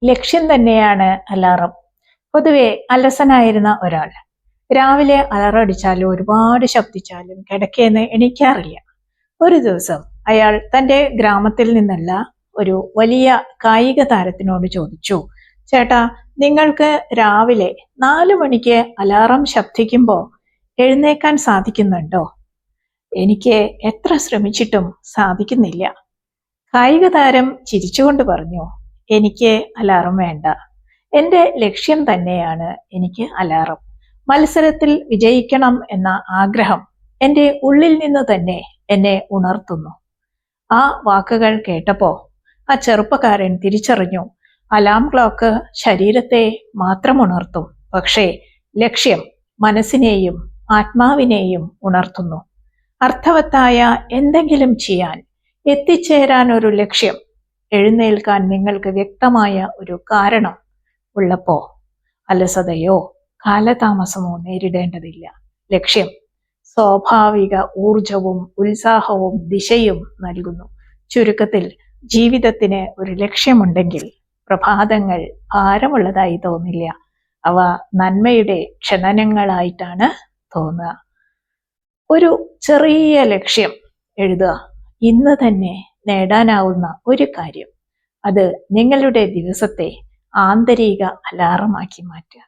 ലക്ഷ്യം തന്നെയാണ് അലാറം. പൊതുവെ അലസനായിരുന്ന ഒരാൾ രാവിലെ അലാറം അടിച്ചാലും ഒരുപാട് ശബ്ദിച്ചാലും കിടക്കേന്ന് എണീക്കാറില്ല. ഒരു ദിവസം അയാൾ തന്റെ ഗ്രാമത്തിൽ നിന്നുള്ള ഒരു വലിയ കായിക താരത്തിനോട് ചോദിച്ചു, ചേട്ടാ, നിങ്ങൾക്ക് രാവിലെ 4 മണിക്ക് അലാറം ശബ്ദിക്കുമ്പോൾ എഴുന്നേക്കാൻ സാധിക്കുന്നുണ്ടോ? എനിക്ക് എത്ര ശ്രമിച്ചിട്ടും സാധിക്കുന്നില്ല. കായിക താരം ചിരിച്ചുകൊണ്ട് പറഞ്ഞു, എനിക്ക് അലാറം വേണ്ട. എന്റെ ലക്ഷ്യം തന്നെയാണ് എനിക്ക് അലാറം. മത്സരത്തിൽ വിജയിക്കണം എന്ന ആഗ്രഹം എന്റെ ഉള്ളിൽ നിന്ന് തന്നെ എന്നെ ഉണർത്തുന്നു. ആ വാക്കുകൾ കേട്ടപ്പോ ആ ചെറുപ്പക്കാരൻ തിരിച്ചറിഞ്ഞു, അലാം ക്ലോക്ക് ശരീരത്തെ മാത്രം ഉണർത്തും, പക്ഷേ ലക്ഷ്യം മനസ്സിനെയും ആത്മാവിനെയും ഉണർത്തുന്നു. അർത്ഥവത്തായ എന്തെങ്കിലും ചെയ്യാൻ, എത്തിച്ചേരാൻ ഒരു ലക്ഷ്യം, എഴുന്നേൽക്കാൻ നിങ്ങൾക്ക് വ്യക്തമായ ഒരു കാരണം ഉള്ളപ്പോ അലസതയോ കാലതാമസമോ നേരിടേണ്ടതില്ല. ലക്ഷ്യം സ്വാഭാവിക ഊർജവും ഉത്സാഹവും ദിശയും നൽകുന്നു. ചുരുക്കത്തിൽ, ജീവിതത്തിന് ഒരു ലക്ഷ്യമുണ്ടെങ്കിൽ പ്രഭാതങ്ങൾ ഭാരമുള്ളതായി തോന്നില്ല. അവ നന്മയുടെ ക്ഷണനങ്ങളായിട്ടാണ് തോന്നുക. ഒരു ചെറിയ ലക്ഷ്യം എഴുതുക. ഇന്ന് തന്നെ നേടാനാവുന്ന ഒരു കാര്യം, അത് നിങ്ങളുടെ ദിവസത്തെ ആന്തരിക അലാറമാക്കി മാറ്റുക.